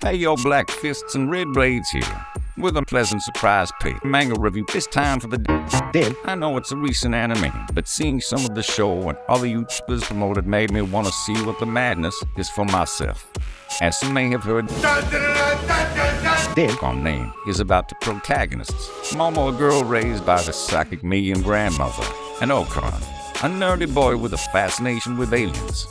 Hey yo, Black Fists and Red Blades here, with a pleasant surprise pick manga review. This time for the dead. I know it's a recent anime, but seeing some of the show and other YouTubers promoted made me want to see what the madness is for myself. As you may have heard, Dandadan on name is about the protagonists. Momo, a girl raised by the psychic medium grandmother, and Okran, a nerdy boy with a fascination with aliens.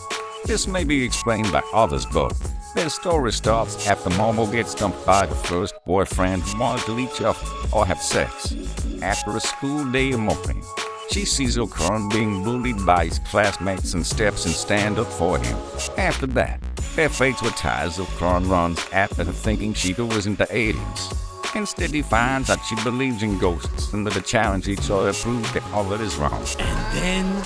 This may be explained by others, but their story starts after Momo gets dumped by her first boyfriend who wanted to leech up or have sex. After a school day of moping, she sees Okran being bullied by his classmates and steps and stand up for him. After that, their fates were tied as Okran runs after her thinking she was into aliens. Instead, he finds that she believes in ghosts and that the challenge each other proves that all of it is wrong. And then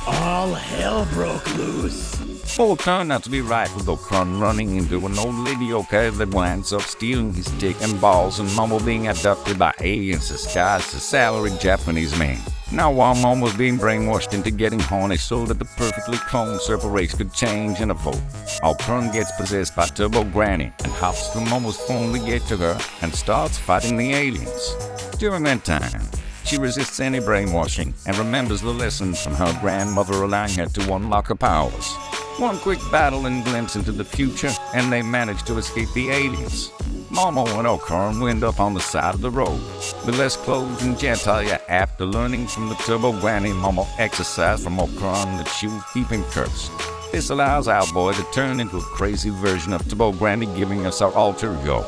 all hell broke loose. All turned out to be right, with Okran running into an old lady that winds up stealing his dick and balls, and Momo being abducted by aliens disguised as salaried Japanese men. Now, while Momo was being brainwashed into getting horny so that the perfectly cloned Serpent race could change and evolve, Okran gets possessed by Turbo Granny and hops through Momo's phone to get to her and starts fighting the aliens. During that time, she resists any brainwashing and remembers the lessons from her grandmother, allowing her to unlock her powers. One quick battle and glimpse into the future, and they manage to escape the aliens. Momo and Okran wind up on the side of the road, with less clothes and genitalia. After learning from the Turbo Granny, Momo exercised from Okran that she will keep him cursed. This allows our boy to turn into a crazy version of Turbo Granny, giving us our alter ego.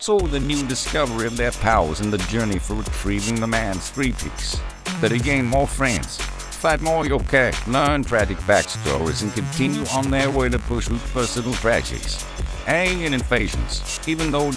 So the new discovery of their powers and the journey for retrieving the man's 3 peaks. That he gain more friends, fight more yokai, learn tragic backstories, and continue on their way to push through personal tragedies. Alien invasions, even though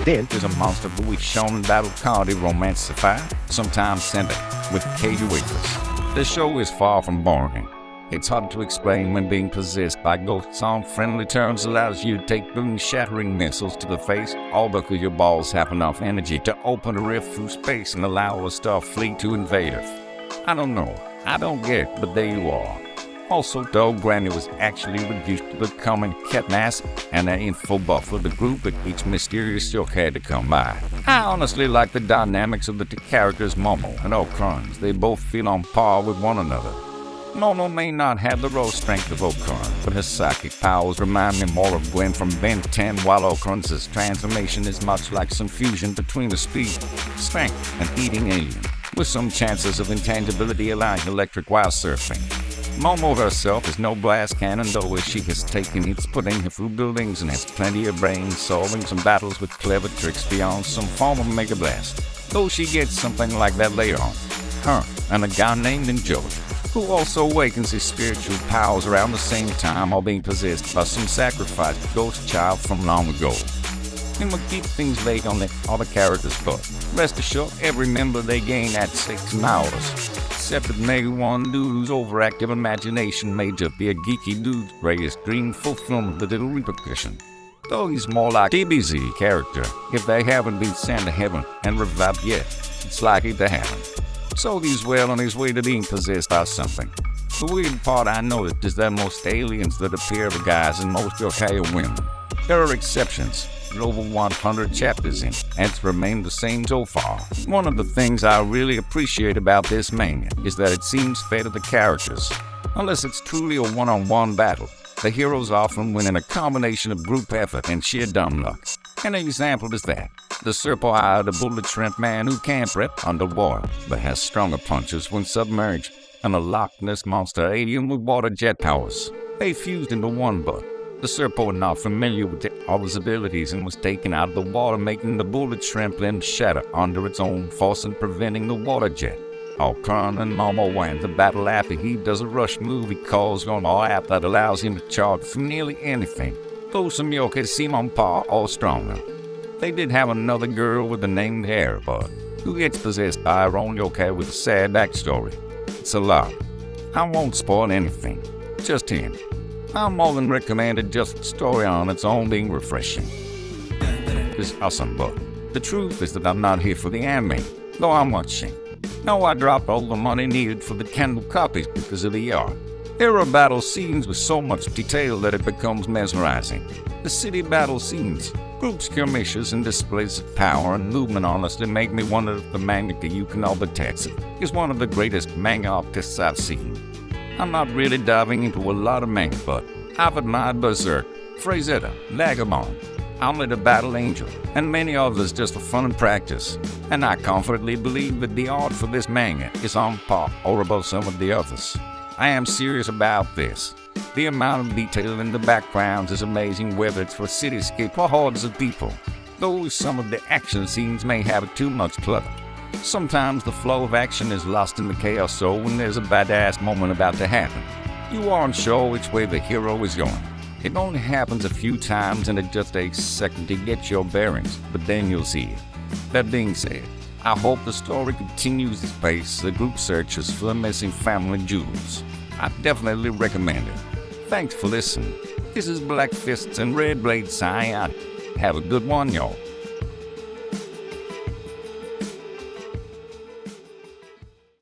Dead is a monster who is shown in battle comedy romance sci-fi, sometimes centered with cage wafers. The show is far from boring. It's hard to explain when being possessed by ghosts on friendly terms allows you to take boom-shattering missiles to the face, all because your balls have enough energy to open a rift through space and allow a star fleet to invade Earth. I don't know. I don't get it, but there you are. Also, though, Granny was actually reduced to becoming Katniss and an info buff for the group that each mysterious joke had to come by. I honestly like the dynamics of the two characters, Momo and Okran. They both feel on par with one another. Momo may not have the raw strength of Okran, but her psychic powers remind me more of Gwen from Ben 10, while Okran's transformation is much like some fusion between a speed, strength, and eating alien, with some chances of intangibility allowing electric while surfing. Momo herself is no glass cannon, though, as she has taken hits putting her through buildings and has plenty of brains, solving some battles with clever tricks beyond some form of Mega Blast. Though she gets something like that later on. Her and a guy named Enjoy, who also awakens his spiritual powers around the same time while being possessed by some sacrificed ghost child from long ago. And we'll keep things vague on the other characters, but rest assured, every member they gain adds 6 hours. Except that maybe one dude whose overactive imagination may just be a geeky dude's greatest dream fulfillment with little repercussion. Though he's more like a DBZ character, if they haven't been sent to heaven and revived yet, it's likely to happen. So he's well on his way to being possessed by something. The weird part I noticed is that most aliens that appear are guys and most yokai are women. There are exceptions, with over 100 chapters in, and it's remained the same so far. One of the things I really appreciate about this manga is that it seems fair to the characters. Unless it's truly a one-on-one battle, the heroes often win in a combination of group effort and sheer dumb luck. An example is that the Serpo, the bullet shrimp man who can't rip underwater, but has stronger punches when submerged, and a Loch Ness monster alien with water jet powers. They fused into one, but the Serpo was not familiar with all his abilities and was taken out of the water, making the bullet shrimp limb shatter under its own force and preventing the water jet. Okran and Momo win the battle after he does a rush move he calls on all app that allows him to charge from nearly anything, though some yokai seem on par or stronger. They did have another girl with the name Airbud, who gets possessed by her own yokai with a sad backstory. It's a lot. I won't spoil anything, just hint. I more than recommended just the story on its own being refreshing. It's awesome, but the truth is that I'm not here for the anime, though I'm watching. No, I dropped all the money needed for the Kindle copies because of the art. There are battle scenes with so much detail that it becomes mesmerizing. The city battle scenes, group skirmishes, and displays of power and movement honestly make me wonder if the mangaka Yuki Nobutatsu is one of the greatest manga artists I've seen. I'm not really diving into a lot of manga, but I've admired Berserk, Frazetta, Vagabond, Only the Battle Angel, and many others just for fun and practice, and I confidently believe that the art for this manga is on par or above some of the others. I am serious about this. The amount of detail in the backgrounds is amazing, whether it's for cityscape or hordes of people, though some of the action scenes may have too much clutter. Sometimes the flow of action is lost in the chaos, so when there's a badass moment about to happen, you aren't sure which way the hero is going. It only happens a few times and it just takes a second to get your bearings, but then you'll see it. That being said, I hope the story continues its pace. The group searches for the missing family jewels. I definitely recommend it. Thanks for listening. This is Black Fists and Red Blade signing out. Have a good one, y'all.